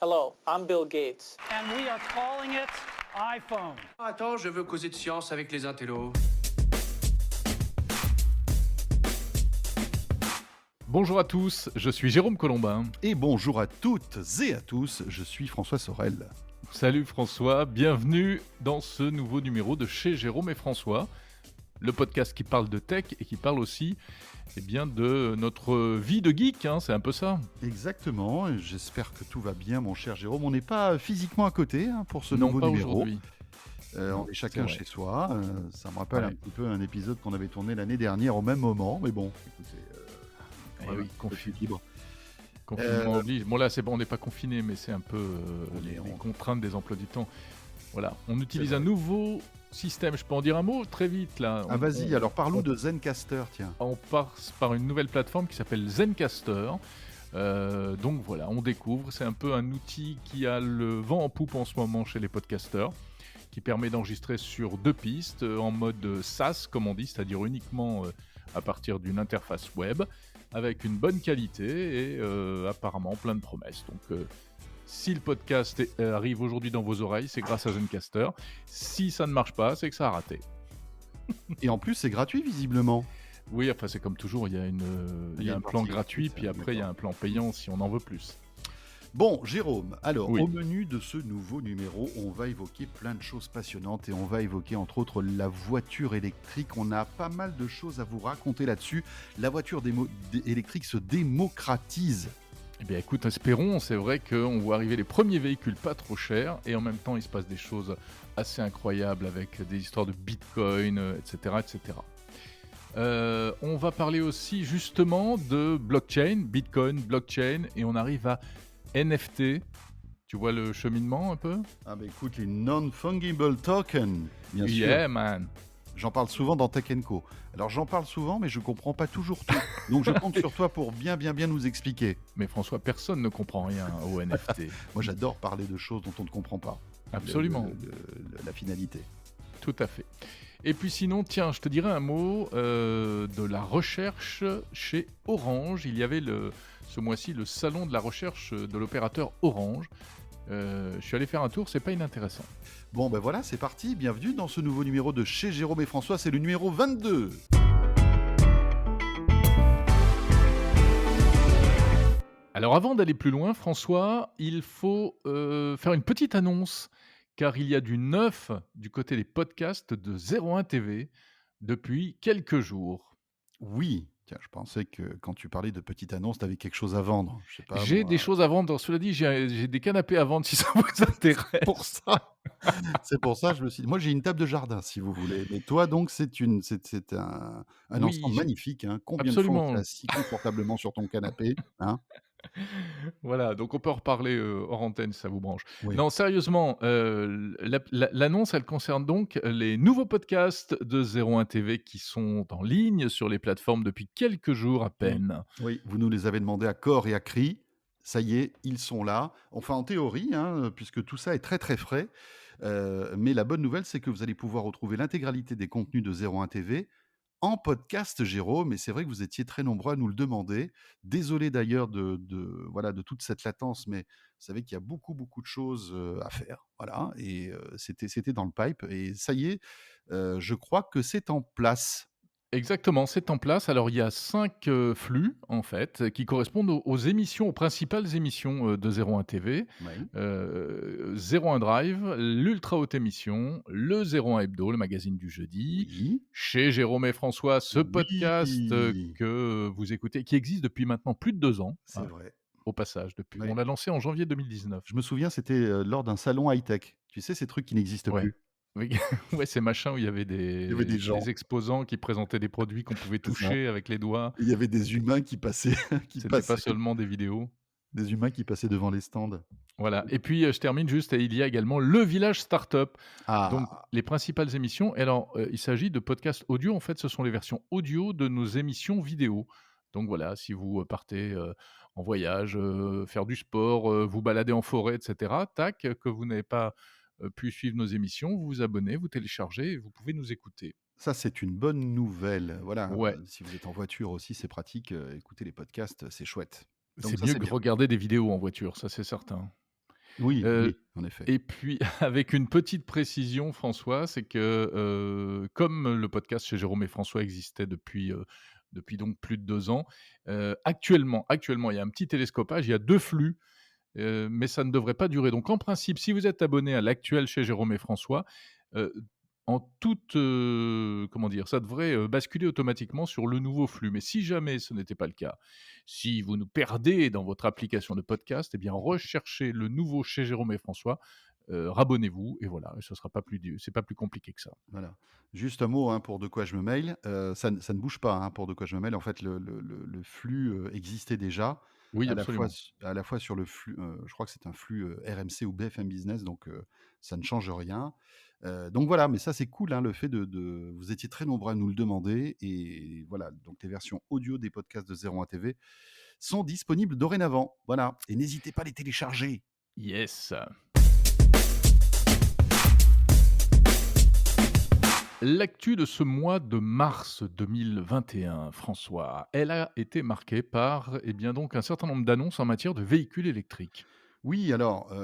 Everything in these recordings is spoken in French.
Hello, I'm Bill Gates. And we are calling it iPhone. Attends, je veux causer de science avec les intellos. Bonjour à tous, je suis Jérôme Colombin. Et bonjour à toutes et à tous, je suis François Sorel. Salut François, bienvenue dans ce nouveau numéro de Chez Jérôme et François, le podcast qui parle de tech et qui parle aussi de notre vie de geek, c'est un peu ça. Exactement, et j'espère que tout va bien mon cher Jérôme. On n'est pas physiquement à côté pour ce Non, nouveau pas numéro. aujourd'hui. On est chacun c'est vrai. chez soi. Ça me rappelle Ouais. un petit peu un épisode qu'on avait tourné l'année dernière au même moment. Mais bon, écoutez, Eh quand même oui, un peu plus libre. Confinement oblige. Bon là, c'est bon, on n'est pas confiné, mais c'est un peu les on- contraintes des emplois du temps. Voilà, on utilise vrai. un nouveau système. Je peux en dire un mot très vite là. Ah vas-y, alors parle-nous on- de Zencaster, tiens. On passe par une nouvelle plateforme qui s'appelle Zencaster. Donc voilà, on découvre. C'est un peu un outil qui a le vent en poupe en ce moment chez les podcasters, qui permet d'enregistrer sur 2 pistes en mode SaaS, comme on dit, c'est-à-dire uniquement à partir d'une interface web, avec une bonne qualité et apparemment plein de promesses. Donc si le podcast arrive aujourd'hui dans vos oreilles, c'est grâce à Zencaster. Si ça ne marche pas, c'est que ça a raté. Et en plus, c'est gratuit visiblement. Oui, enfin c'est comme toujours, il y a Il y a un une plan partie gratuit, gratuite, puis après il y a un plan payant si on en veut plus. Bon, Jérôme, alors Oui. au menu de ce nouveau numéro, on va évoquer plein de choses passionnantes et on va évoquer entre autres la voiture électrique. On a pas mal de choses à vous raconter là-dessus. La voiture électrique se démocratise. Eh bien écoute, espérons, c'est vrai qu'on voit arriver les premiers véhicules pas trop chers, et en même temps il se passe des choses assez incroyables avec des histoires de Bitcoin, etc. etc. On va parler aussi justement de blockchain, Bitcoin, blockchain, et on arrive à NFT. Tu vois le cheminement un peu? Ah bah écoute, les non-fungible tokens, bien Yeah sûr. man. J'en parle souvent dans Tech & Co. Alors j'en parle souvent, mais je comprends pas toujours tout. Donc je compte sur toi pour bien nous expliquer. Mais François, personne ne comprend rien au NFT. Moi j'adore parler de choses dont on ne comprend pas. Absolument. La finalité. Tout à fait. Et puis sinon, tiens, je te dirais un mot de la recherche chez Orange. Il y avait ce mois-ci le salon de la recherche de l'opérateur Orange. Je suis allé faire un tour, c'est pas inintéressant. Bon ben voilà, c'est parti. Bienvenue dans ce nouveau numéro de Chez Jérôme et François. C'est le numéro 22. Alors avant d'aller plus loin, François, il faut faire une petite annonce, car il y a du neuf du côté des podcasts de 01 TV depuis quelques jours. Oui. Tiens, je pensais que quand tu parlais de petite annonce, tu avais quelque chose à vendre. Je sais pas. J'ai moi. des choses à vendre, cela dit, j'ai des canapés à vendre si ça vous intéresse. Pour ça. C'est pour ça, je me suis dit. Moi, j'ai une table de jardin, si vous voulez. Mais toi, donc, c'est un Oui, ensemble magnifique. Combien de fois on absolument. t'a assis confortablement sur ton canapé, hein? Voilà, donc on peut en reparler hors antenne si ça vous branche. Oui. Non, sérieusement, l'annonce, elle concerne donc les nouveaux podcasts de 01 TV qui sont en ligne sur les plateformes depuis quelques jours à peine. Oui, vous nous les avez demandés à corps et à cri. Ça y est, ils sont là. Enfin, en théorie, puisque tout ça est très très frais. Mais la bonne nouvelle, c'est que vous allez pouvoir retrouver l'intégralité des contenus de 01 TV en podcast, Jérôme. Et c'est vrai que vous étiez très nombreux à nous le demander. Désolé d'ailleurs voilà, de toute cette latence, mais vous savez qu'il y a beaucoup de choses à faire. Voilà, et c'était dans le pipe. Et ça y est, je crois que c'est en place. Exactement, c'est en place. Alors il y a 5 flux en fait, qui correspondent aux émissions, aux principales émissions de 01 TV. Oui. 01 Drive, l'Ultra Haute Émission, le 01 Hebdo, le magazine du jeudi, Oui. chez Jérôme et François, ce podcast Oui. que vous écoutez, qui existe depuis maintenant plus de 2 ans, C'est vrai. au passage. Oui. On l'a lancé en janvier 2019. Je me souviens, c'était, lors d'un salon high-tech. Tu sais, ces trucs qui n'existent Ouais. plus. Oui, ouais, ces machins où il y avait Il y avait des gens. des exposants qui présentaient des produits qu'on pouvait C'est ça. toucher avec les doigts. Il y avait des humains qui passaient C'était pas seulement des vidéos. des humains qui passaient devant les stands. Voilà. Et puis, je termine juste, il y a également le Village Startup. Donc, Ah! les principales émissions. Et alors, il s'agit de podcasts audio. En fait, ce sont les versions audio de nos émissions vidéo. Donc voilà, si vous partez en voyage, faire du sport, vous balader en forêt, etc., tac, que vous n'avez pas pu suivre nos émissions, vous vous abonnez, vous téléchargez et vous pouvez nous écouter. Ça, c'est une bonne nouvelle. Voilà, Ouais, si vous êtes en voiture aussi, c'est pratique, écouter les podcasts, c'est chouette. Donc c'est ça, mieux c'est que bien. regarder des vidéos en voiture, ça c'est certain. Oui, Heu oui, en effet. et puis avec une petite précision François, c'est que, comme le podcast chez Jérôme et François existait depuis donc plus de 2 ans, actuellement, il y a un petit télescopage, il y a 2 flux, mais ça ne devrait pas durer. Donc en principe, si vous êtes abonné à l'actuel chez Jérôme et François, heu, en toute, comment dire? Ça devrait, basculer automatiquement sur le nouveau flux. Mais si jamais ce n'était pas le cas, si vous nous perdez dans votre application de podcast, eh bien recherchez le nouveau chez Jérôme et François, rabonnez-vous et voilà, et ce sera pas plus c'est pas plus compliqué que ça. Voilà. Juste un mot, hein, pour De quoi je me mail, ça ne bouge pas, hein, pour De quoi je me mail. En fait, le flux, existait déjà, Oui, absolument. à la fois sur le flux, je crois que c'est un flux, RMC ou BFM Business, donc ça ne change rien. Donc voilà, mais ça, c'est cool, hein, le fait de vous étiez très nombreux à nous le demander et voilà, donc les versions audio des podcasts de 01 TV sont disponibles dorénavant. Voilà, et n'hésitez pas à les télécharger. Yes. L'actu de ce mois de mars 2021, François, elle a été marquée par, eh bien, donc un certain nombre d'annonces en matière de véhicules électriques. Oui, alors,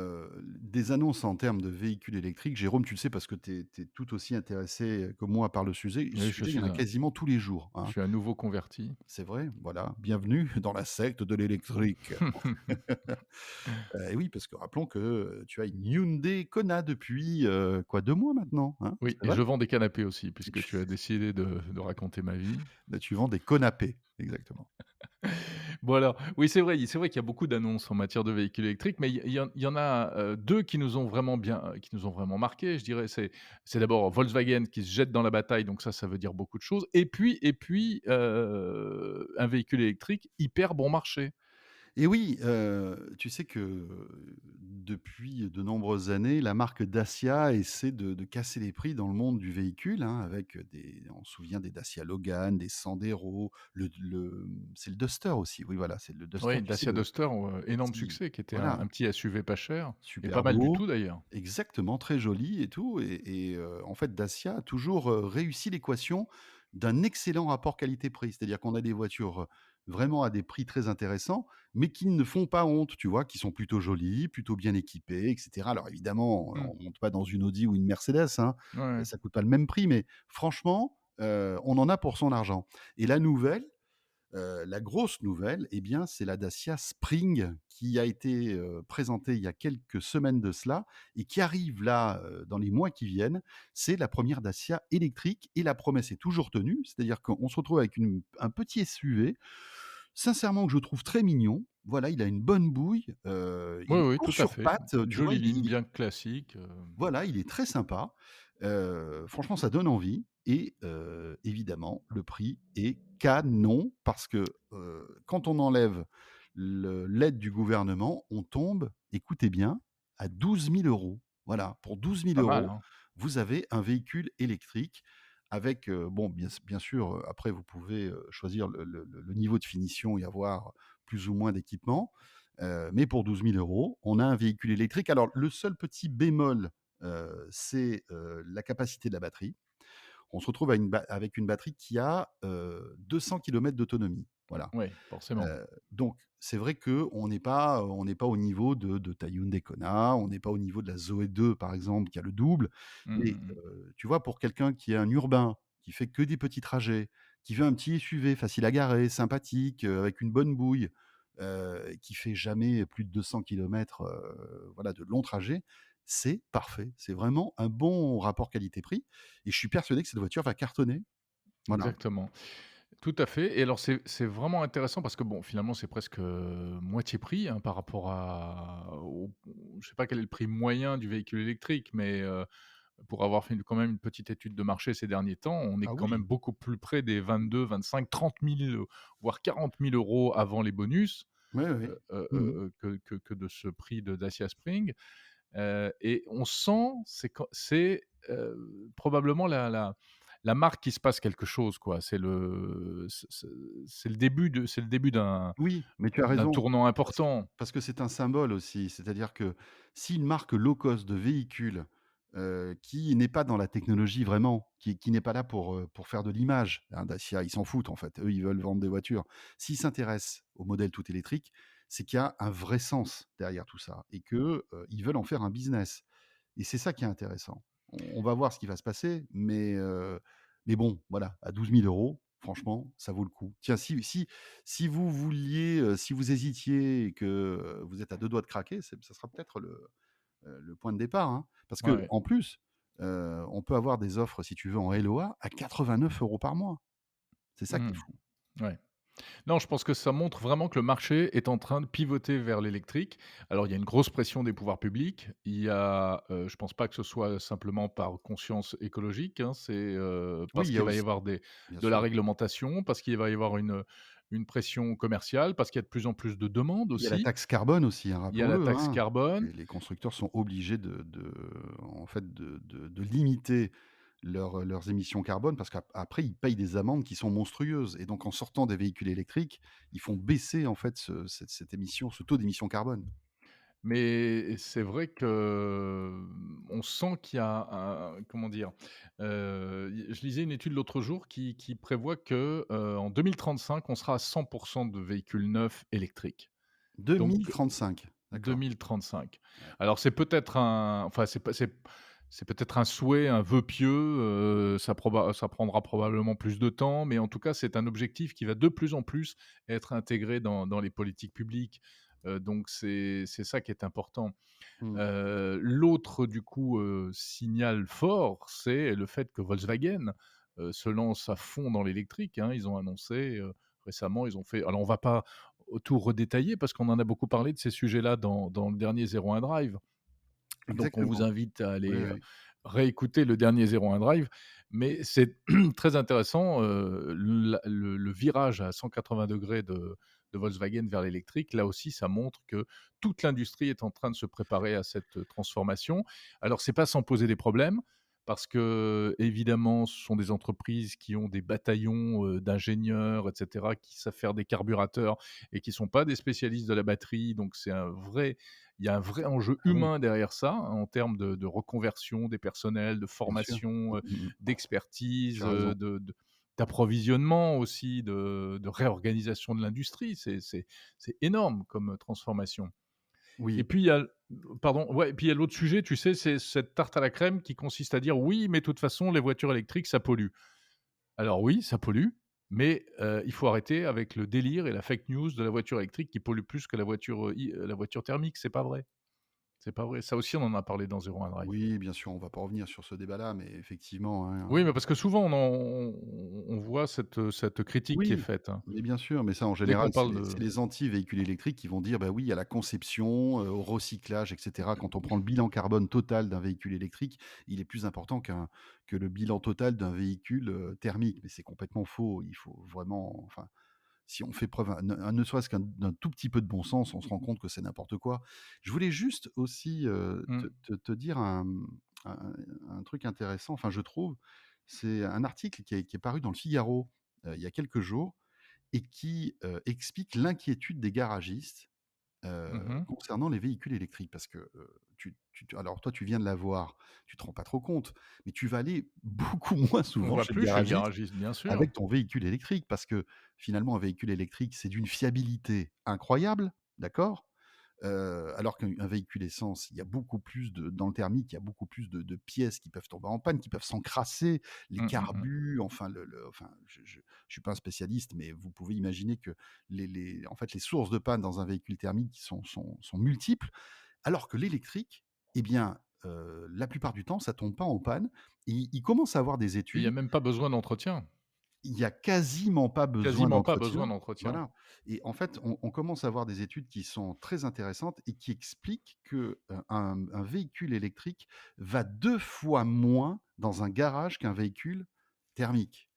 des annonces en termes de véhicules électriques, Jérôme, tu le sais parce que tu es tout aussi intéressé que moi par le sujet. Oui, je Il y en suis a un quasiment tous les jours, je hein. suis un nouveau converti. C'est vrai, voilà, bienvenue dans la secte de l'électrique. Et oui, parce que rappelons que, tu as une Hyundai Kona depuis, quoi, 2 mois maintenant, hein? Oui, Ça et va? je vends des canapés aussi puisque tu as décidé de raconter ma vie. Bah, tu vends des Conapés, exactement. Bon alors, oui, c'est vrai qu'il y a beaucoup d'annonces en matière de véhicules électriques, mais il y en a, 2 qui nous ont vraiment qui nous ont vraiment marqués, je dirais. C'est d'abord Volkswagen qui se jette dans la bataille, donc ça veut dire beaucoup de choses et puis, un véhicule électrique hyper bon marché. Et oui, tu sais que, depuis de nombreuses années, la marque Dacia essaie de casser les prix dans le monde du véhicule, hein, avec des on se souvient des Dacia Logan, des Sandero, c'est le Duster aussi, oui, voilà, c'est le Duster, Oui, tu sais, Dacia le Duster, énorme petit succès, qui était un voilà, un petit SUV pas cher et pas super mal du beau, tout d'ailleurs. exactement, très joli et tout en fait, Dacia a toujours, réussi l'équation d'un excellent rapport qualité-prix. C'est-à-dire qu'on a des voitures, vraiment à des prix très intéressants, mais qui ne font pas honte, tu vois? Qui sont plutôt jolies, plutôt bien équipées et cetera. Alors évidemment, Mmh. on monte pas dans une Audi ou une Mercedes, hein, Ouais, ouais. ça coûte pas le même prix, mais franchement, on en a pour son argent et la grosse nouvelle, eh bien, c'est la Dacia Spring qui a été, présentée il y a quelques semaines de cela et qui arrive là, dans les mois qui viennent. C'est la première Dacia électrique et la promesse est toujours tenue. C'est-à-dire qu'on se retrouve avec un petit SUV, sincèrement que je trouve très mignon. Voilà, il a une bonne bouille, Oui, il est oui, court tout à sur fait. pattes, tu vois? Jolie ligne, bien classique, Voilà, il est très sympa. Franchement, ça donne envie et évidemment, le prix est canon parce que, quand on enlève l'aide du gouvernement, on tombe, écoutez bien, à 12 000 €. Voilà, pour 12 000 pas mal, €, hein. vous avez un véhicule électrique avec, bon, bien sûr, après vous pouvez, choisir le niveau de finition et avoir plus ou moins d'équipement, mais pour 12 000 €, on a un véhicule électrique. Alors le seul petit bémol, c'est, la capacité de la batterie. On se retrouve avec une batterie qui a, 200 kilomètres d'autonomie. Voilà. Oui, forcément. Donc c'est vrai qu'on n'est pas au niveau de ta Hyundai Kona, on n'est pas au niveau de la Zoé 2 par exemple qui a le double. Mmh Mais, mh, mmh. tu vois, pour quelqu'un qui est un urbain, qui fait que des petits trajets, qui veut un petit SUV facile à garer, sympathique, avec une bonne bouille, qui fait jamais plus de 200 kilomètres, voilà, de longs trajets, c'est parfait. C'est vraiment un bon rapport qualité-prix et je suis persuadé que cette voiture va cartonner. Voilà. Exactement. Tout à fait, et alors c'est vraiment intéressant parce que bon, finalement, c'est presque, moitié prix, hein, par rapport au je sais pas quel est le prix moyen du véhicule électrique, mais pour avoir fait quand même une petite étude de marché ces derniers temps, on est Ah quand même oui. beaucoup plus près des 22-25-30 000, voire 40 000 € avant les bonus, Oui, oui, oui. Mmh. que de ce prix de Dacia Spring, et on sent, probablement la marque qui se passe quelque chose, quoi. C'est le début Oui, mais tu as d'un raison, tournant parce que important. c'est un symbole aussi. C'est-à-dire que si une marque low cost de véhicules, qui n'est pas dans la technologie vraiment, qui n'est pas là pour faire de l'image, hein, Dacia, ils s'en foutent en fait. Eux, ils veulent vendre des voitures. S'ils s'intéressent au modèle tout électrique, c'est qu'il y a un vrai sens derrière tout ça et que, ils veulent en faire un business et c'est ça qui est intéressant. On va voir ce qui va se passer, mais bon, voilà, à 12 000 €, franchement, ça vaut le coup. Tiens, si vous vouliez, si vous hésitiez et que, vous êtes à 2 doigts de craquer, ça sera peut-être le point de départ, hein. Parce Ouais, qu'en plus, on peut avoir des offres, si tu veux, en LOA à 89 € par mois. C'est ça qui est mmh, fou. ouais. Non, je pense que ça montre vraiment que le marché est en train de pivoter vers l'électrique. Alors, il y a une grosse pression des pouvoirs publics. Il y a, je pense pas que ce soit simplement par conscience écologique, hein, c'est, Oui, parce il y a qu'il va y aussi avoir bien de la sûr. réglementation, parce qu'il va y avoir une pression commerciale, parce qu'il y a de plus en plus de demandes Il y a la aussi. taxe carbone aussi, hein, Il y a la rappelons-le, taxe hein. carbone. Les constructeurs sont obligés en fait, de limiter leurs émissions carbone parce qu'après, ils payent des amendes qui sont monstrueuses et donc en sortant des véhicules électriques, ils font baisser, en fait, cette émission, ce taux d'émission carbone. Mais c'est vrai que, on sent qu'il y a un comment dire? Je lisais une étude l'autre jour qui prévoit que, en 2035, on sera à 100 de véhicules neufs électriques. Donc 2035, d'accord. 2035. Ouais. Alors c'est peut-être un enfin c'est peut-être un souhait, un vœu pieux, ça prendra probablement plus de temps, mais en tout cas, c'est un objectif qui va de plus en plus être intégré dans les politiques publiques, donc c'est ça qui est important. Mmh. L'autre du coup, signal fort, c'est le fait que Volkswagen, se lance à fond dans l'électrique, hein. Ils ont annoncé, récemment, ils ont fait alors on va pas tout redétailler parce qu'on en a beaucoup parlé de ces sujets-là dans le dernier 01 Drive. Donc on vous Exactement. invite à Oui, aller, oui. réécouter le dernier 01 Drive. Mais c'est très intéressant, le virage à 180° de Volkswagen vers l'électrique. Là aussi, ça montre que toute l'industrie est en train de se préparer à cette, transformation. Alors c'est pas sans poser des problèmes, parce qu'évidemment, ce sont des entreprises qui ont des bataillons, d'ingénieurs et cetera, qui savent faire des carburateurs et qui sont pas des spécialistes de la batterie. Donc il y a un vrai enjeu Ah oui, humain derrière ça, hein, en termes de reconversion des personnels, de bien sûr. formation, Mmh mh. Tu d'expertise, as raison. d'approvisionnement aussi, de réorganisation de l'industrie. C'est énorme comme transformation. Et Oui. puis il y a pardon, ouais, et puis il y a l'autre sujet, tu sais, c'est cette tarte à la crème qui consiste à dire: «Oui, mais de toute façon, les voitures électriques, ça pollue». Alors oui, ça pollue, mais il faut arrêter avec le délire et la fake news de la voiture électrique qui pollue plus que la voiture thermique. C'est pas vrai. C'est pas vrai. Ça aussi, on en a parlé dans Zero 01 Drive. Oui, bien sûr, on va pas revenir sur ce débat-là, mais effectivement, hein. Oui, mais parce que souvent on voit cette critique qui est Oui, faite, hein. mais bien sûr, mais ça en Dès qu'on général, c'est parle les de c'est les anti-véhicules électriques qui vont dire: «Bah oui, à la conception, au recyclage et cetera». Quand on prend le bilan carbone total d'un véhicule électrique, il est plus important que le bilan total d'un véhicule, thermique. Mais c'est complètement faux. Il faut vraiment enfin, si on fait preuve ne serait-ce d'un tout petit peu de bon sens, on se rend compte que c'est n'importe quoi. Je voulais juste aussi, mmh, te dire un un truc intéressant, enfin je trouve, c'est un article qui est paru dans Le Figaro, il y a quelques jours et qui, explique l'inquiétude des garagistes, mmh. concernant les véhicules électriques. Parce que, alors toi, tu viens de l'avoir, tu te rends pas trop compte, mais tu vas aller beaucoup moins On souvent va chez le plus chez le garagiste garagiste, bien sûr. avec ton véhicule électrique. Parce que finalement, un véhicule électrique, c'est d'une fiabilité incroyable, d'accord? Alors qu'un véhicule essence, il y a beaucoup plus de dans le thermique, il y a beaucoup plus de pièces qui peuvent tomber en panne, qui peuvent s'encrasser, les Mmh, mmh mh. carbus, enfin enfin je suis pas un spécialiste, mais vous pouvez imaginer que en fait, les sources de panne dans un véhicule thermique sont multiples. Alors que l'électrique, eh bien, la plupart du temps, ça tombe pas en panne. Et ils commencent à avoir des Et il y a études. même pas besoin d'entretien. Il y a quasiment pas besoin Quasiment pas d'entretien, besoin d'entretien. voilà. Et en fait, on commence à avoir des études qui sont très intéressantes et qui expliquent que, un véhicule électrique va 2 fois moins dans un garage qu'un véhicule thermique.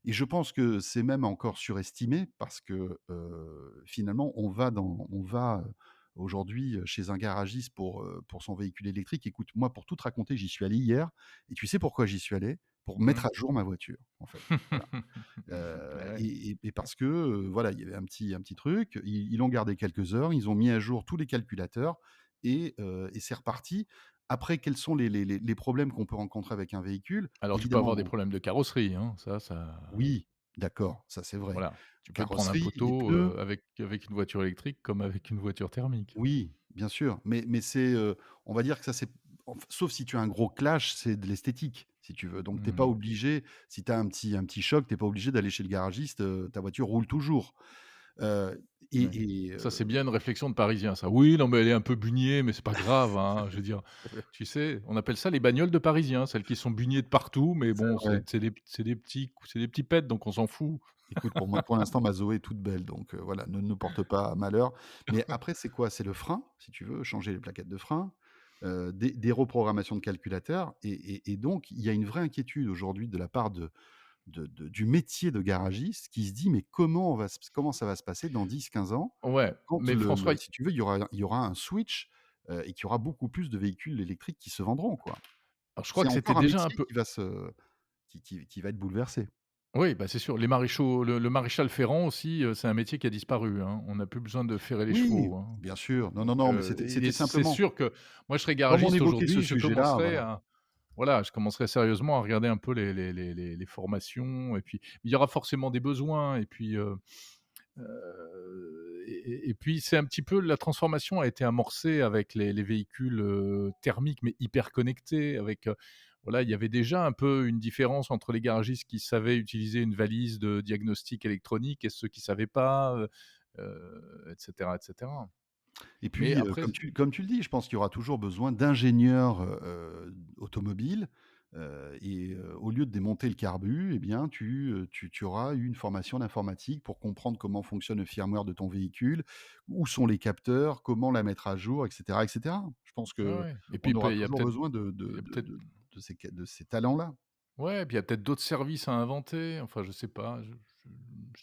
Et je pense que c'est même encore surestimé parce que, finalement, on va, aujourd'hui, chez un garagiste pour son véhicule électrique. Écoute, moi, pour tout te raconter, j'y suis allé hier et tu sais pourquoi j'y suis allé? Pour mettre Mmh. à jour ma voiture, en fait. Voilà. Ouais. Et parce que, voilà, il y avait un petit truc, ils l'ont gardé quelques heures, ils ont mis à jour tous les calculateurs et c'est reparti. Après, quels sont les problèmes qu'on peut rencontrer avec un véhicule? Alors tu peux avoir des Évidemment, problèmes de carrosserie, hein, ça oui, D'accord, ça c'est vrai. Voilà, tu peux te prendre un Carrosserie, les poteau, pneus, avec une voiture électrique comme avec une voiture thermique. oui, bien sûr, mais c'est, on va dire que ça c'est sauf si tu as un gros clash, c'est de l'esthétique, si tu veux. Donc tu es pas Mmh. obligé, si tu as un petit choc, tu es pas obligé d'aller chez le garagiste, ta voiture roule toujours. Heu Ouais. et Ça, c'est bien une réflexion de Parisien ça. «Oui, non, mais elle est un peu bugnée, mais c'est pas grave, hein». Je veux dire, tu sais, on appelle ça les bagnoles de Parisiens, celles qui sont bugnées de partout, mais c'est bon, vrai. c'est des petits pets, donc on s'en fout. Écoute, pour moi, pour l'instant, ma Zoé est toute belle, donc voilà, ne nous porte pas malheur. Mais après, c'est quoi? C'est le frein, si tu veux, changer les plaquettes de frein, des reprogrammations de calculateurs et donc il y a une vraie inquiétude aujourd'hui de la part du métier de garagiste qui se dit: «Mais comment ça va se passer dans 10, 15 ans Ouais, quand mais François, si tu veux, il y aura un switch, et qu'il y aura beaucoup plus de véhicules électriques qui se vendront, quoi?» alors je crois C'est que c'était encore un déjà un métier peu. qui va être bouleversé. Oui, bah, c'est sûr, les maréchaux le maréchal ferrant aussi, c'est un métier qui a disparu, hein. On n'a plus besoin de ferrer les Oui, chevaux, hein. bien sûr. Non, non, Donc non, mais c'était et c'est simplement sûr que moi, je serais comme on garagiste évoquait ce aujourd'hui, je sujet-là, commencerais voilà. à voilà, je commencerais sérieusement à regarder un peu les formations et puis il y aura forcément des besoins et puis, et puis c'est un petit peu la transformation a été amorcée avec les véhicules, thermiques mais hyper connectés avec, voilà, il y avait déjà un peu une différence entre les garagistes qui savaient utiliser une valise de diagnostic électronique et ceux qui savaient pas, et cetera, et cetera. Et Mais puis, après comme tu le dis, je pense qu'il y aura toujours besoin d'ingénieurs, automobiles, au lieu de démonter le carbu, eh bien, tu auras eu une formation d'informatique pour comprendre comment fonctionne le firmware de ton véhicule, où sont les capteurs, comment la mettre à jour, et cetera, et cetera. Je pense ouais, qu'on ouais et puis aura il y a toujours peut-être besoin il y a peut-être de ces talents-là. ouais, et puis il y a peut-être d'autres services à inventer, enfin je sais pas, je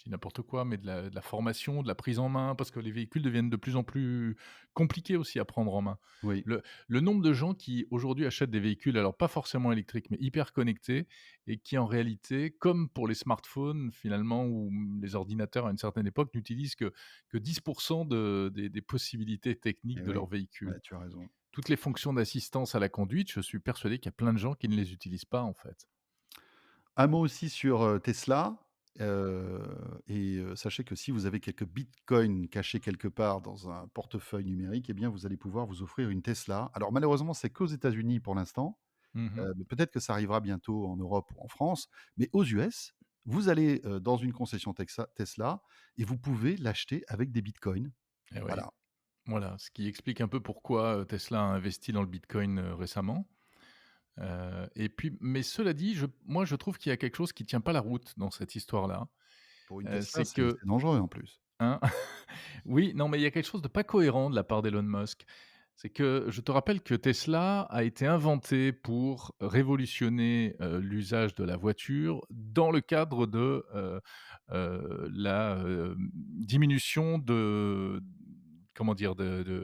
dis n'importe quoi, mais de la formation, de la prise en main, parce que les véhicules deviennent de plus en plus compliqués aussi à prendre en main. Oui, Le nombre de gens qui aujourd'hui achètent des véhicules, alors pas forcément électriques, mais hyper connectés, et qui en réalité, comme pour les smartphones finalement ou les ordinateurs à une certaine époque, n'utilisent que 10 des possibilités techniques eh de oui, leur véhicule. ouais, tu as raison. Toutes les fonctions d'assistance à la conduite, je suis persuadé qu'il y a plein de gens qui ne les utilisent pas en fait. Un mot aussi sur, Tesla, sachez que si vous avez quelques bitcoins cachés quelque part dans un portefeuille numérique, eh bien, vous allez pouvoir vous offrir une Tesla. Alors malheureusement, c'est qu'aux États-Unis pour l'instant, Mmh. mais peut-être que ça arrivera bientôt en Europe ou en France. Mais aux US, vous allez, dans une concession Tesla et vous pouvez l'acheter avec des bitcoins. Et oui. Voilà. Voilà, ce qui explique un peu pourquoi, Tesla a investi dans le bitcoin, récemment. Et puis mais cela dit, moi je trouve qu'il y a quelque chose qui tient pas la route dans cette histoire-là. Pour une Tesla, C'est c'est que dangereux en plus. hein? Oui, non, mais il y a quelque chose de pas cohérent de la part d'Elon Musk. C'est que je te rappelle que Tesla a été inventé pour révolutionner, l'usage de la voiture dans le cadre de, la, diminution de comment dire? Des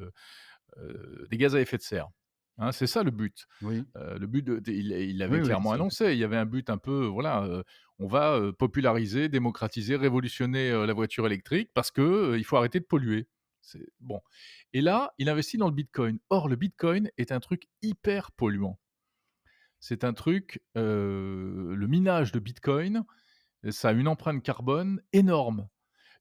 gaz à effet de serre. Hein, c'est ça le but. Oui. Le but il Oui, l'avait oui, clairement c'est vrai. annoncé. Il y avait un but un peu, voilà, on va, populariser, démocratiser, révolutionner, la voiture électrique parce que, il faut arrêter de polluer. C'est bon et là, il investit dans le bitcoin. Or, le bitcoin est un truc hyper polluant. C'est un truc, le minage de bitcoin, ça a une empreinte carbone énorme.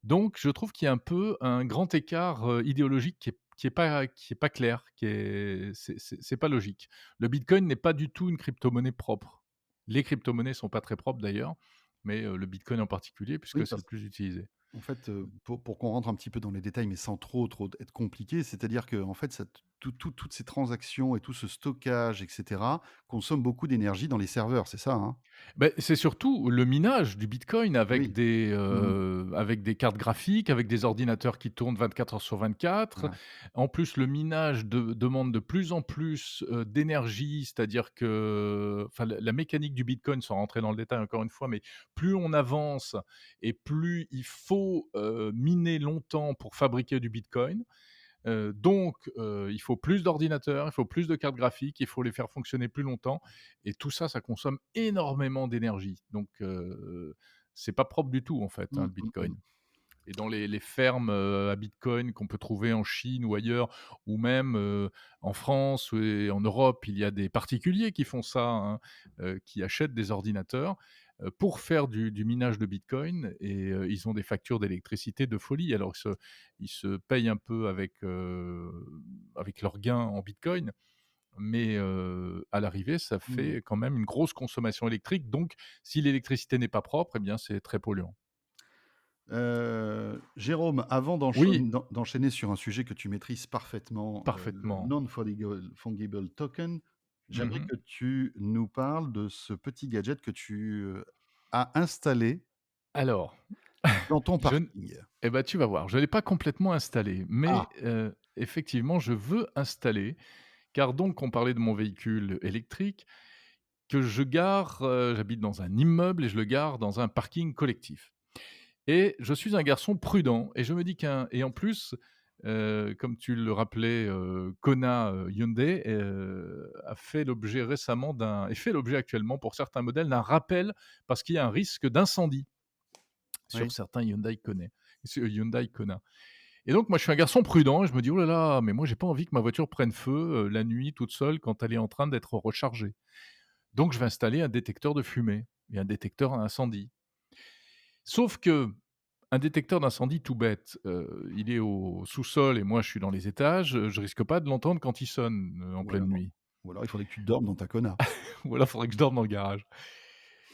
Donc je trouve qu'il y a un peu un grand écart, idéologique qui est pas clair, qui est c'est pas logique. Le bitcoin n'est pas du tout une crypto-monnaie propre. Les crypto-monnaies sont pas très propres d'ailleurs, mais le bitcoin en particulier Oui, puisque c'est le parce plus utilisé. En fait, pour qu'on rentre un petit peu dans les détails, mais sans trop être compliqué, c'est-à-dire qu'en fait, ça toutes ces transactions et tout ce stockage et cetera, consomment beaucoup d'énergie dans les serveurs, c'est ça, hein? Beh, c'est surtout le minage du bitcoin Oui. Mmh. avec des cartes graphiques, avec des ordinateurs qui tournent 24 heures sur 24. Voilà. En plus, le minage demande de plus en plus, d'énergie, c'est-à-dire que enfin la mécanique du bitcoin, sans rentrer dans le détail encore une fois, mais plus on avance et plus il faut, miner longtemps pour fabriquer du bitcoin. Il faut plus d'ordinateurs, il faut plus de cartes graphiques, il faut les faire fonctionner plus longtemps et tout ça, ça consomme énormément d'énergie. Donc c'est pas propre du tout en fait, hein, Mmh, le mmh mh. bitcoin et dans les fermes, à bitcoin qu'on peut trouver en Chine ou ailleurs ou même, en France et en Europe, il y a des particuliers qui font ça, hein, qui achètent des ordinateurs. pour faire du minage de Bitcoin et ils ont des factures d'électricité de folie. Alors ils se payent un peu avec leurs gains en Bitcoin, mais à l'arrivée, ça Mmh. fait quand même une grosse consommation électrique. Donc si l'électricité n'est pas propre, eh bien, c'est très polluant. Jérôme, avant Oui, d'enchaîner sur un sujet que tu maîtrises parfaitement, le parfaitement. non-fungible token, j'aimerais Mmh. que tu nous parles de ce petit gadget que tu, as installé Alors, dans ton je n parking. eh ben, tu vas voir, je ne l'ai pas complètement installé, mais Ah! effectivement, je veux installer car donc on parlait de mon véhicule électrique que je gare, j'habite dans un immeuble et je le gare dans un parking collectif et je suis un garçon prudent et je me dis qu'un et en plus, comme tu le rappelais, Kona, Hyundai, a fait l'objet récemment d'un et fait l'objet actuellement pour certains modèles d'un rappel parce qu'il y a un risque d'incendie sur Oui. certains Hyundai Kona. Et donc moi je suis un garçon prudent et je me dis: «Oh là là, mais moi j'ai pas envie que ma voiture prenne feu, la nuit toute seule quand elle est en train d'être rechargée». Donc je vais installer un détecteur de fumée et un détecteur à incendie. Sauf que un détecteur d'incendie tout bête, il est au sous-sol et moi je suis dans les étages, je risque pas de l'entendre quand il sonne, en Ou pleine alors nuit. ou alors il faudrait que tu dormes dans ta Kona. Ou alors il faudrait que je dorme dans le garage.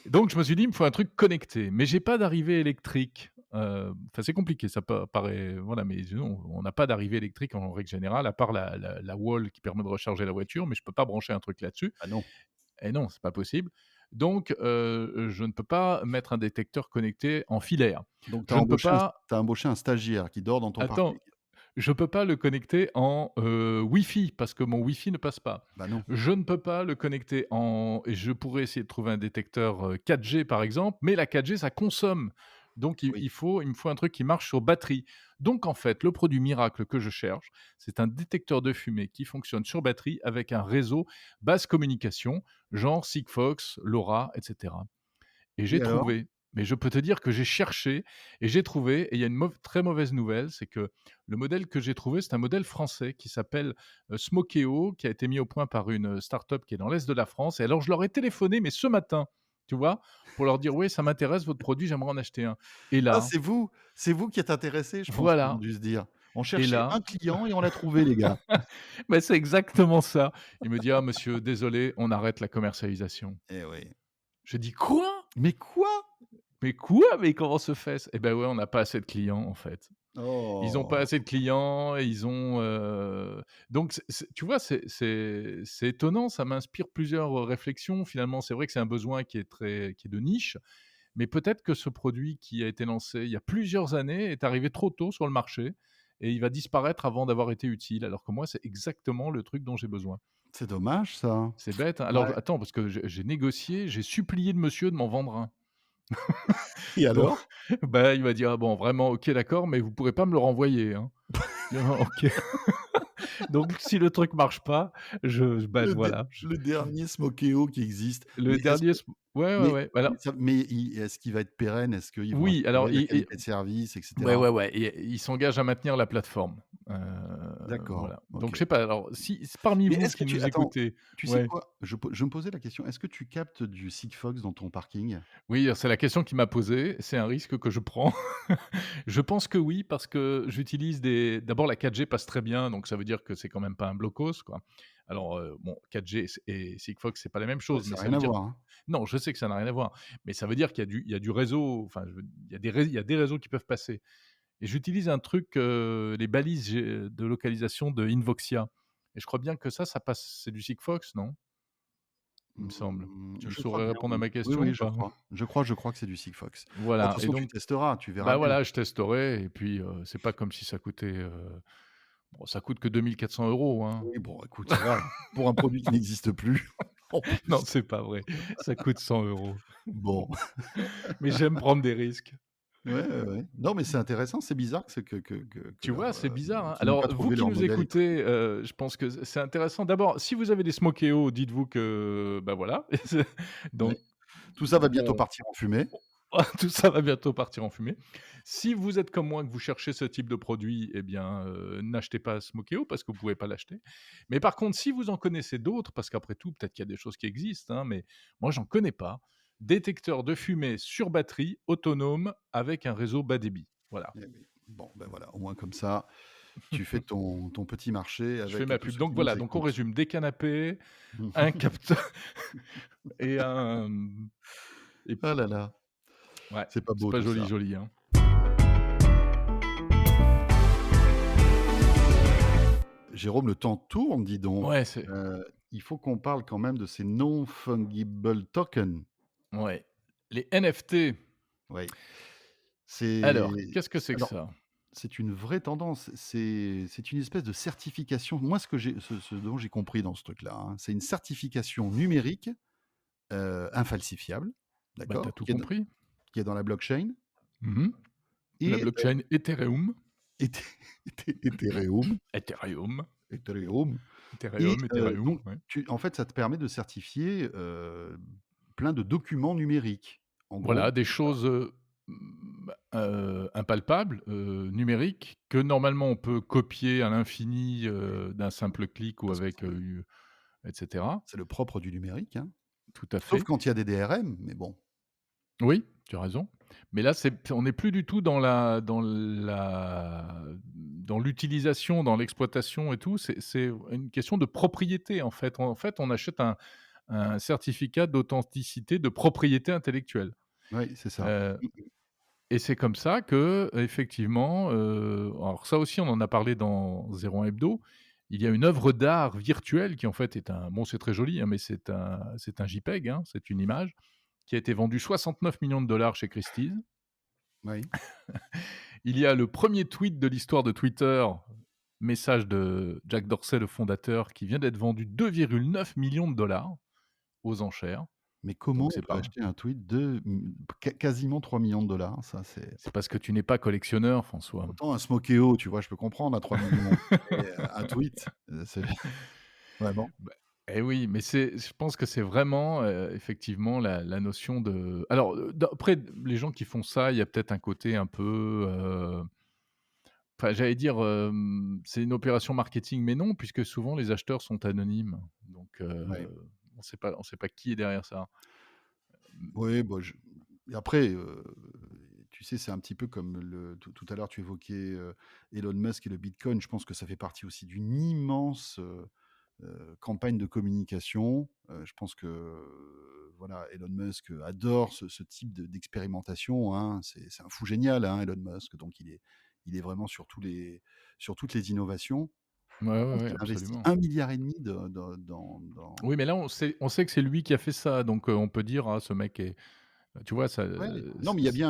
Donc je me suis dit: «Il me faut un truc connecté», mais j'ai pas d'arrivée électrique, enfin c'est compliqué, ça paraît voilà, mais non, on n'a pas d'arrivée électrique en règle générale, à part la wall qui permet de recharger la voiture, mais je peux pas brancher un truc là-dessus Ah non. et non, c'est pas possible. Donc je ne peux pas mettre un détecteur connecté en filaire. Donc Je ne peux pas tu embauché un stagiaire qui dort dans ton parking? attends, je peux pas le connecter en, Wi-Fi parce que mon Wi-Fi ne passe pas. Bah non. Je ne peux pas le connecter en et je pourrais essayer de trouver un détecteur, 4G par exemple, mais la 4G ça consomme. Donc Oui. il me faut un truc qui marche sur batterie. Donc en fait, le produit miracle que je cherche, c'est un détecteur de fumée qui fonctionne sur batterie avec un réseau basse communication, genre Sigfox, LoRa et cetera. Et j'ai Et alors? trouvé, mais je peux te dire que j'ai cherché et j'ai trouvé et il y a une très mauvaise nouvelle, c'est que le modèle que j'ai trouvé, c'est un modèle français qui s'appelle, Smokeo, qui a été mis au point par une, start-up qui est dans l'est de la France et alors je leur ai téléphoné, mais ce matin, tu vois? Pour leur dire: «Oui, ça m'intéresse votre produit, j'aimerais en acheter un» et Ah, là, c'est vous qui êtes intéressés, je pense qu'ils ont voilà dû se dire. On et cherchait là, un client et on l'a trouvé les gars. mais c'est exactement ça. Il me dit: «Ah monsieur, désolé, on arrête la commercialisation». Eh oui. Je dis: «Quoi? Mais quoi? Mais quoi? Mais comment se fait-ce?» Eh ben ouais, on n'a pas assez de clients en fait. Ils ont pas Oh! assez de clients et ils ont, donc tu vois, c'est étonnant, ça m'inspire plusieurs, réflexions. Finalement, c'est vrai que c'est un besoin qui est de niche, mais peut-être que ce produit qui a été lancé il y a plusieurs années est arrivé trop tôt sur le marché et il va disparaître avant d'avoir été utile, alors que moi, c'est exactement le truc dont j'ai besoin. C'est dommage ça. C'est bête, hein. Alors Ouais. attends, parce que j'ai négocié, j'ai supplié le monsieur de m'en vendre un. Et Donc alors? bah, il m'a dit: «Ah bon, vraiment, OK, d'accord, mais vous pourrez pas me le renvoyer, hein». Je dis: «Ah OK». Donc si le truc marche pas, bah, voilà, Le dernier Smokeo qui existe. le dernier s ouais, ouais, Mais ouais, voilà. est-ce qu'il va être pérenne? Est-ce qu'ils vont Oui, alors assurer la qualité de service et ouais, cetera? ouais, ouais et il s'engage à maintenir la plateforme. D'accord, Voilà. Donc OK. je sais pas, alors si parmi Mais vous est-ce que qui tu nous attends, écoutez tu sais ouais. quoi? Je me posais la question, est-ce que tu captes du Sigfox dans ton parking? Oui, c'est la question qu'il m'a posée, c'est un risque que je prends. Je pense que oui, parce que j'utilise d'abord la 4G passe très bien, donc ça veut dire que c'est quand même pas un blocos, quoi. Alors, bon 4G et Sigfox, c'est pas la même Ouais, chose, mais ça a ça rien veut à dire voir, hein. non, je sais que ça n'a rien à voir, mais ça veut dire qu'il y a du réseau, enfin il y a des réseaux qui peuvent passer et j'utilise un truc, les balises de localisation de Invoxia et je crois bien que ça passe c'est du Sigfox, non? Il me semble. Tu Je crois saurais bien, répondre à oui. ma Oui, question oui, ou pas? je crois que c'est du Sigfox. Bon, de Voilà toute et façon, tu donc testeras, tu verras bah, bien. voilà, je testerai et puis, c'est pas comme si ça coûtait, bon, ça coûte que 2 400 €, hein. Oui, bon, écoute, ça va, pour un produit qui n'existe plus, en Non, plus. c'est pas vrai, ça coûte 100 €. Bon, Mais j'aime prendre des risques. ouais, ouais, ouais. Non, mais c'est intéressant, c'est bizarre que c'est que Tu vois, leur, c'est bizarre, hein? qu'ils n'aient pas Alors, vous trouvé qui leur nous modèle économique. écoutez, je pense que c'est intéressant. D'abord, si vous avez des Smokeo, dites-vous que, bah, voilà, Ouais. donc Tout ça va bientôt bon, partir en fumée. tout ça va bientôt partir en fumée. Si vous êtes comme moi, que vous cherchez ce type de produit, eh bien, n'achetez pas Smokeo parce que vous pouvez pas l'acheter. Mais par contre, si vous en connaissez d'autres, parce qu'après tout, peut-être qu'il y a des choses qui existent, hein, mais moi, j'en connais pas. détecteur de fumée sur batterie, autonome, avec un réseau bas débit. Voilà. Eh oui. Bon, ben voilà, au moins comme ça, tu fais ton petit marché Je fais avec ma tous pub. ceux Donc qui nous voilà, donc on écoutent. résume des canapés, un capteur et un. Et Ah là là, ouais, c'est pas c'est beau pas tout joli, ça. joli, hein. Jérôme, le temps tourne, dis donc. Ouais, c'est. Il faut qu'on parle quand même de ces non-fungible tokens. Ouais. Les NFT. Oui. Alors, C'est qu'est-ce que c'est que alors, ça? c'est une vraie tendance. C'est une espèce de certification. Moi, ce dont j'ai compris dans ce truc-là, hein, c'est une certification numérique, infalsifiable, Bah, t'as d'accord? tout compris. Qui est dans la blockchain Mmh. La et blockchain Ethereum. Eth Ethereum Ethereum. Ethereum et Ethereum, Ethereum, donc ouais. en fait, ça te permet de certifier, plein de documents numériques. En Voilà, gros, des choses, impalpables, numériques, que normalement on peut copier à l'infini, d'un simple clic ou parce que avec, et cetera. c'est le propre du numérique, hein. Tout à Sauf fait. quand il y a des DRM, mais bon. Oui, tu as raison. Mais là, on n'est plus du tout dans l'utilisation, dans l'exploitation et tout. C'est une question de propriété, en fait. On achète un certificat d'authenticité, de propriété intellectuelle. Oui, c'est ça. Heu Mmh. Et c'est comme ça que, effectivement, alors ça aussi on en a parlé dans 01 Hebdo, il y a une œuvre d'art virtuelle qui en fait est c'est très joli, hein, mais c'est un JPEG, hein, c'est une image, qui a été vendue 69 millions de dollars chez Christie's. Oui. Il y a le premier tweet de l'histoire de Twitter, message de Jack Dorsey, le fondateur, qui vient d'être vendu 2,9 millions de dollars aux enchères. Mais comment Donc on c'est peut pas acheter un tweet de, quasiment 3 millions de dollars? Ça, c'est c'est parce que tu n'es pas collectionneur, François. autant un Smokeo, tu vois, je peux comprendre à 3 millions, mais, un tweet, c'est vraiment. Bah, oui, mais je pense que c'est vraiment, effectivement la notion de alors, après les gens qui font ça, il y a peut-être un côté un peu, enfin j'allais dire, c'est une opération marketing, mais non, puisque souvent les acheteurs sont anonymes. Donc, Ouais. on sait pas qui est derrière ça. Mmh, Oui, bah, et après, tu sais, c'est un petit peu comme tout à l'heure tu évoquais, Elon Musk et le bitcoin. Je pense que ça fait partie aussi d'une immense, campagne de communication. Je pense que, voilà, Elon Musk, adore ce type d'expérimentation, hein. C'est un fou génial, hein, Elon Musk, donc il est vraiment sur toutes les innovations. ouais, Je ouais, pense ouais, qu'il investit absolument. 1,5 milliard dans Oui, mais là on sait que c'est lui qui a fait ça, donc, on peut dire: «Ah ce mec est», tu vois? Ça, ouais. Non, mais il y a bien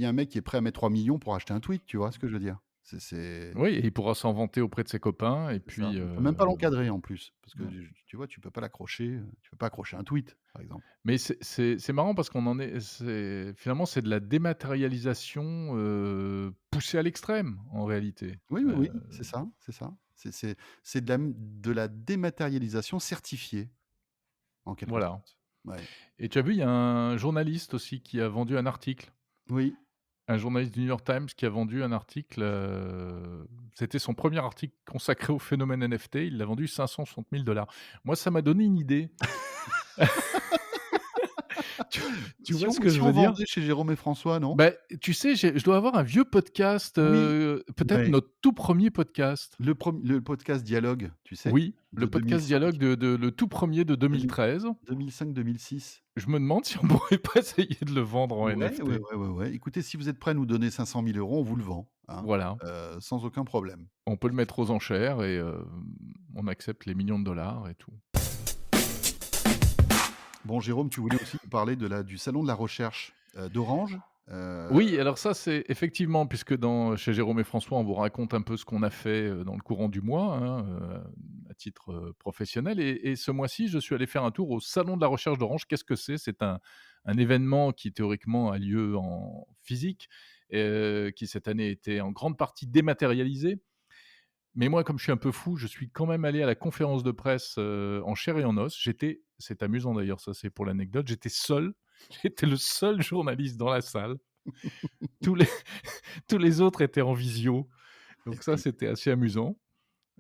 un mec qui est prêt à mettre 3 millions pour acheter un tweet, tu vois ce que je veux dire? oui, et il pourra s'en vanter auprès de ses copains et C'est ça. puis, On peut même pas l'encadrer en plus, parce que non. tu vois, tu peux pas l'accrocher, tu peux pas accrocher un tweet, par exemple. Mais c'est marrant parce qu'on en est finalement, c'est de la dématérialisation, poussée à l'extrême, en réalité. Oui, oui, oui, c'est ça, c'est ça. C'est de la dématérialisation certifiée, en quelque Voilà. sorte. Ouais. Et tu as vu, il y a un journaliste aussi qui a vendu un article. Oui. Un journaliste du New York Times qui a vendu un article, c'était son premier article consacré au phénomène NFT, il l'a vendu 560 000 $. Moi, ça m'a donné une idée. Tu tu Si vois on ce que si je on veux dire? vendait chez Jérôme et François, non? Bah, tu sais, je dois avoir un vieux podcast, Oui, peut-être ouais. notre tout premier podcast. Le podcast Dialogue, tu sais? Oui, le De podcast 2005, Dialogue de le tout premier de 2013. 2005-2006. Je me demande si on pourrait pas essayer de le vendre en Ouais, ouais, NFT. ouais, ouais, ouais. Écoutez, si vous êtes prêts à nous donner 500 000 €, on vous le vend, hein, Voilà, sans aucun problème. on peut le mettre aux enchères et on accepte les millions de dollars et tout. Bon, Jérôme, tu voulais aussi nous parler du salon de la recherche, d'Orange? Heu, Oui, alors ça, c'est effectivement, puisque chez Jérôme et François, on vous raconte un peu ce qu'on a fait, dans le courant du mois, hein, à titre, professionnel, et ce mois-ci, je suis allé faire un tour au salon de la recherche d'Orange. Qu'est-ce que c'est? C'est un événement qui théoriquement a lieu en physique, qui cette année était en grande partie dématérialisé. Mais moi, comme je suis un peu fou, je suis quand même allé à la conférence de presse, en chair et en os. C'est amusant d'ailleurs, ça c'est pour l'anecdote, j'étais seul, j'étais le seul journaliste dans la salle. Tous les tous les autres étaient en visio, donc ça, et c'était assez amusant.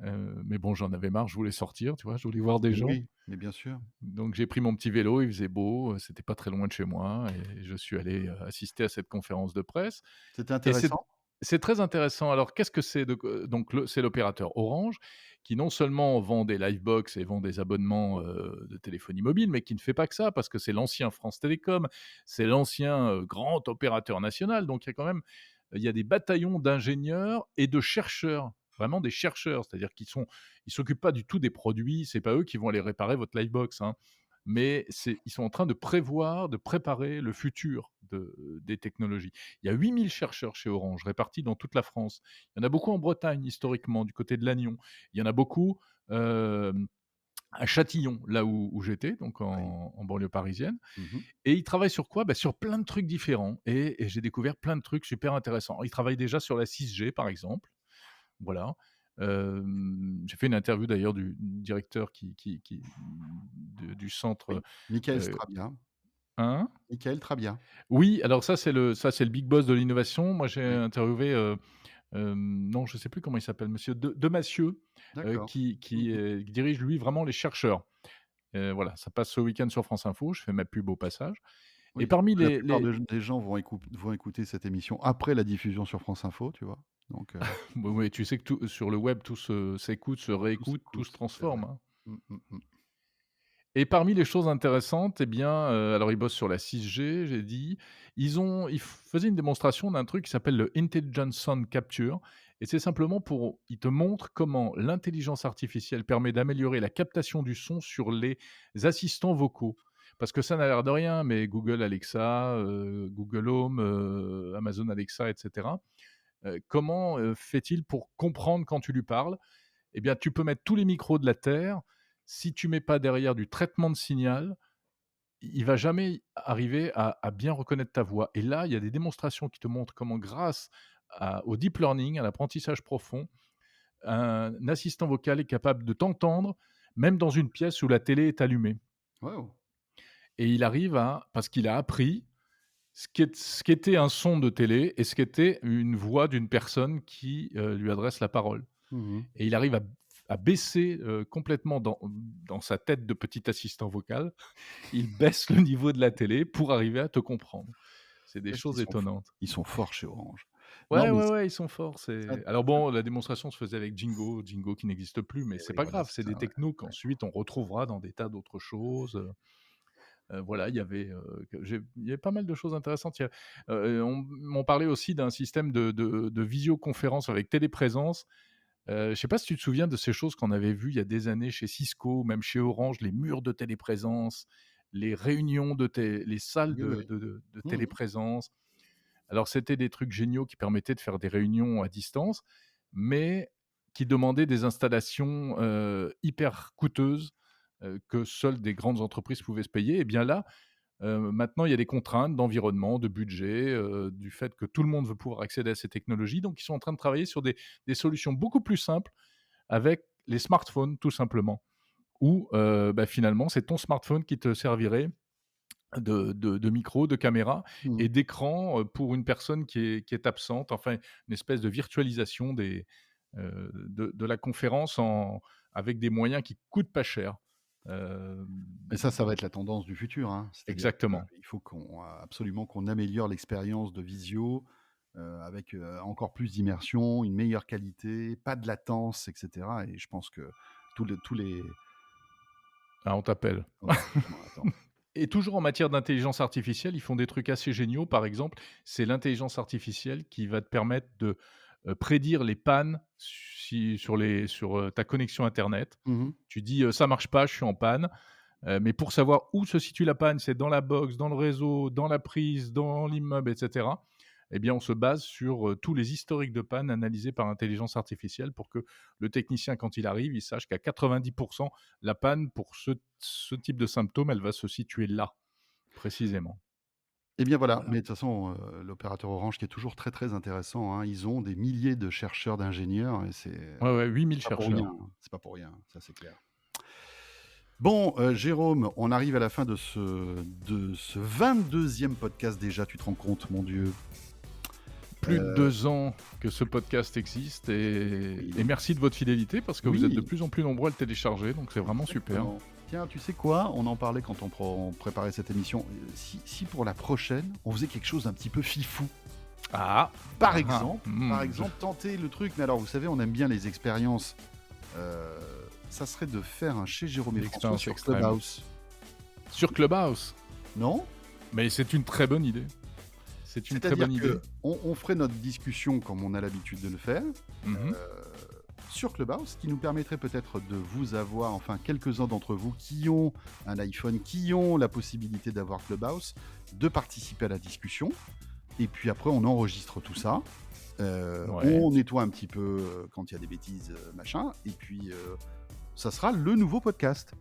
Mais bon, j'en avais marre, je voulais sortir, tu vois? Je voulais voir des gens. Oui, mais bien sûr. Donc j'ai pris mon petit vélo, il faisait beau, c'était pas très loin de chez moi et je suis allé, assister à cette conférence de presse C'était et c'est intéressant? c'est très intéressant. Alors qu'est-ce que c'est donc c'est l'opérateur Orange qui non seulement vend des Livebox et vend des abonnements, de téléphonie mobile, mais qui ne fait pas que ça parce que c'est l'ancien France Télécom, c'est l'ancien, grand opérateur national. Donc il y a des bataillons d'ingénieurs et de chercheurs, vraiment des chercheurs, c'est-à-dire ils s'occupent pas du tout des produits, c'est pas eux qui vont aller réparer votre Livebox, hein, mais ils sont en train de prévoir, de préparer le futur des technologies. Il y a 8000 chercheurs chez Orange, répartis dans toute la France. Il y en a beaucoup en Bretagne, historiquement, du côté de Lannion. Il y en a beaucoup à Châtillon, là où j'étais, donc Oui. en banlieue parisienne. Mmh. Et ils travaillent sur quoi? Bah, sur plein de trucs différents et j'ai découvert plein de trucs super intéressants. Ils travaillent déjà sur la 6G, par exemple. Voilà. J'ai fait une interview d'ailleurs du directeur du centre, Oui. Michael heu Strabia. hein? Michael Trabia. Oui, alors ça c'est le big boss de l'innovation. Moi, j'ai Oui. interviewé, non, je ne sais plus comment il s'appelle, monsieur Demassieux, D'accord. qui, Mmh. qui dirige lui vraiment les chercheurs. Voilà, ça passe ce week-end sur France Info, je fais ma pub au passage et Oui, parmi la les plupart les des gens vont écouter cette émission après la diffusion sur France Info, tu vois? Donc oui, oui, tu sais que tout sur le web, tout s'écoute, se tout réécoute, tout se s'écoute, c'est vrai. transforme, hein. Mmh, mmh, mmh. Et parmi les choses intéressantes, eh bien, alors ils bossent sur la 6G, j'ai dit. Ils faisaient une démonstration d'un truc qui s'appelle le Intelligent Sound Capture et c'est simplement ils te montrent comment l'intelligence artificielle permet d'améliorer la captation du son sur les assistants vocaux. Parce que ça n'a l'air de rien, mais Google Alexa, Google Home, Amazon Alexa et cetera, comment, fait-il pour comprendre quand tu lui parles? Eh bien, tu peux mettre tous les micros de la terre. Si tu mets pas derrière du traitement de signal, il va jamais arriver à bien reconnaître ta voix. Et là, il y a des démonstrations qui te montrent comment, grâce au deep learning, à l'apprentissage profond, un assistant vocal est capable de t'entendre, même dans une pièce où la télé est allumée. Waouh! Et il arrive parce qu'il a appris ce qu'était un son de télé et ce qu'était une voix d'une personne qui lui adresse la parole. Mmh. Et il arrive à baisser, complètement dans sa tête de petit assistant vocal, il baisse le niveau de la télé pour arriver à te comprendre. C'est des Qu'est-ce qu'ils choses sont forts. étonnantes. Ils sont forts chez Orange. Non, Ouais, mais ouais, ouais, ils sont forts, ça alors bon, la démonstration se faisait avec Jingo qui n'existe plus, mais et c'est oui, pas voilà, grave, c'est c'est ça, des ouais, technos ouais. qu'ensuite on retrouvera dans des tas d'autres choses, voilà, il y avait pas mal de choses intéressantes. On parlait aussi d'un système de visioconférence avec téléprésence. Je sais pas si tu te souviens de ces choses qu'on avait vues il y a des années chez Cisco, même chez Orange, les murs de téléprésence, les réunions les salles Oui, oui. de Mmh. téléprésence. Alors c'était des trucs géniaux qui permettaient de faire des réunions à distance, mais qui demandaient des installations, hyper coûteuses, que seules des grandes entreprises pouvaient se payer. Et bien là, maintenant, il y a des contraintes d'environnement, de budget, du fait que tout le monde veut pouvoir accéder à ces technologies. Donc, ils sont en train de travailler sur des solutions beaucoup plus simples avec les smartphones, tout simplement. Où bah, finalement, c'est ton smartphone qui te servirait de micro, de caméra Mmh. et d'écran pour une personne qui est absente. Enfin, une espèce de virtualisation de la conférence avec des moyens qui coûtent pas cher. Euh, Et ça va être la tendance du futur, hein. C'est-à-dire Exactement. qu'il faut absolument qu'on améliore l'expérience de visio, avec, encore plus d'immersion, une meilleure qualité, pas de latence et cetera et je pense que tous les Ah, on t'appelle. ouais, non, attends. Et toujours en matière d'intelligence artificielle, ils font des trucs assez géniaux. Par exemple, c'est l'intelligence artificielle qui va te permettre de prédire les pannes sur ta connexion Internet. Mmh. Tu dis ça marche pas, je suis en panne. Mais pour savoir où se situe la panne, c'est dans la box, dans le réseau, dans la prise, dans l'immeuble, etc. Eh bien, on se base sur tous les historiques de panne analysés par intelligence artificielle pour que le technicien, quand il arrive, il sache qu'à 90%, la panne pour ce type de symptômes, elle va se situer là, précisément. Et bien voilà, Voilà. mais de toute façon, l'opérateur Orange qui est toujours très, très intéressant, hein. Ils ont des milliers de chercheurs, d'ingénieurs et Ouais, ouais, 8000 c'est pas pour rien, chercheurs. hein. C'est pas pour rien, ça c'est clair. Bon, Jérôme, on arrive à la fin de ce 22e podcast déjà, tu te rends compte, mon Dieu? plus de 2 ans que ce podcast existe et merci de votre fidélité parce que vous êtes de Oui. plus en plus nombreux à le télécharger, donc c'est vraiment super. Exactement. Tiens, tu sais quoi? On en parlait quand on préparait cette émission. Si pour la prochaine, on faisait quelque chose d'un petit peu fifou. Ah, Par ah, exemple, tenter le truc. Mais alors, vous savez, on aime bien les expériences. Ça serait de faire un chez Jérôme et François L'expérience sur extrême. Clubhouse. Sur Clubhouse. Non? Mais c'est une très bonne idée. C'est une très C'est-à-dire bonne idée. qu'on ferait notre discussion comme on a l'habitude de le faire Mhm. sur Clubhouse, qui nous permettrait peut-être de vous avoir, enfin quelques-uns d'entre vous qui ont un iPhone, qui ont la possibilité d'avoir Clubhouse, de participer à la discussion. Et puis après, on enregistre tout ça. Ouais. On nettoie un petit peu quand il y a des bêtises, machin. Et puis, ça sera le nouveau podcast.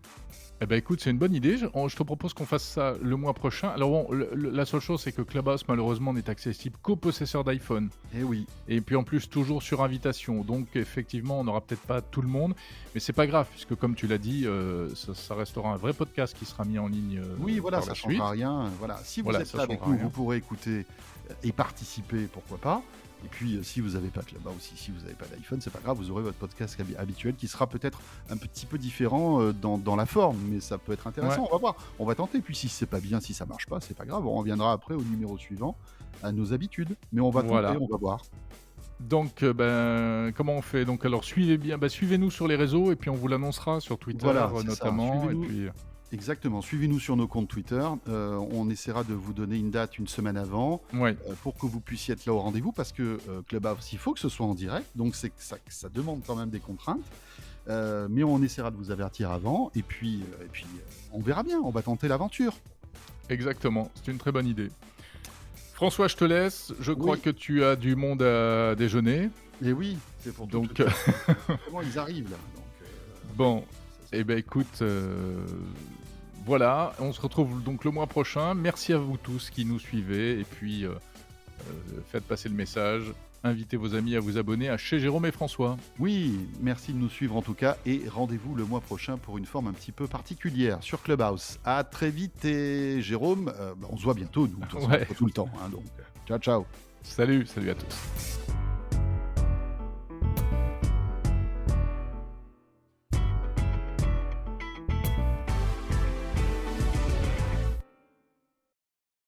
Eh ben écoute, c'est une bonne idée. Je te propose qu'on fasse ça le mois prochain. Alors bon, la seule chose, c'est que Clubhouse, malheureusement, n'est accessible qu'aux possesseurs d'iPhone. Eh oui. Et puis en plus, toujours sur invitation. Donc effectivement, on n'aura peut-être pas tout le monde. Mais c'est pas grave, puisque comme tu l'as dit, ça restera un vrai podcast qui sera mis en ligne Oui, voilà, par ça la ne suite. changera rien. Voilà. Si vous Voilà, êtes ça là avec changera nous, rien. vous pourrez écouter et participer, pourquoi pas. Et puis, si vous n'avez pas Clubhouse, si vous n'avez pas d'iPhone, c'est pas grave, vous aurez votre podcast habituel qui sera peut-être un petit peu différent dans la forme, mais ça peut être intéressant. Ouais. On va voir, on va tenter. Puis si c'est pas bien, si ça marche pas, c'est pas grave. On reviendra après au numéro suivant, à nos habitudes. Mais on va tenter, Voilà. on va voir. Donc, comment on fait? Donc, alors, suivez-nous sur les réseaux et puis on vous l'annoncera sur Twitter Voilà, c'est ça. notamment. Et Suivez-nous. puis, Exactement. Suivez-nous sur nos comptes Twitter. On essaiera de vous donner une date une semaine avant ouais. pour que vous puissiez être là au rendez-vous parce que Clubhouse, il faut que ce soit en direct. Donc, ça demande quand même des contraintes. Mais on essaiera de vous avertir avant. Et puis, on verra bien. On va tenter l'aventure. Exactement, c'est une très bonne idée. François, je te laisse. Je crois Oui. que tu as du monde à déjeuner. Et oui, c'est pour tout Donc, te dire. Vraiment, ils arrivent là. Donc, bon, ça, eh ben écoute, voilà, on se retrouve donc le mois prochain. Merci à vous tous qui nous suivez et puis faites passer le message. Invitez vos amis à vous abonner à chez Jérôme et François. Oui, merci de nous suivre en tout cas et rendez-vous le mois prochain pour une forme un petit peu particulière sur Clubhouse. À très vite et Jérôme, on se voit bientôt, nous, de toute façon, Ouais. tout le temps. Hein, donc, ciao, ciao. Salut à tous.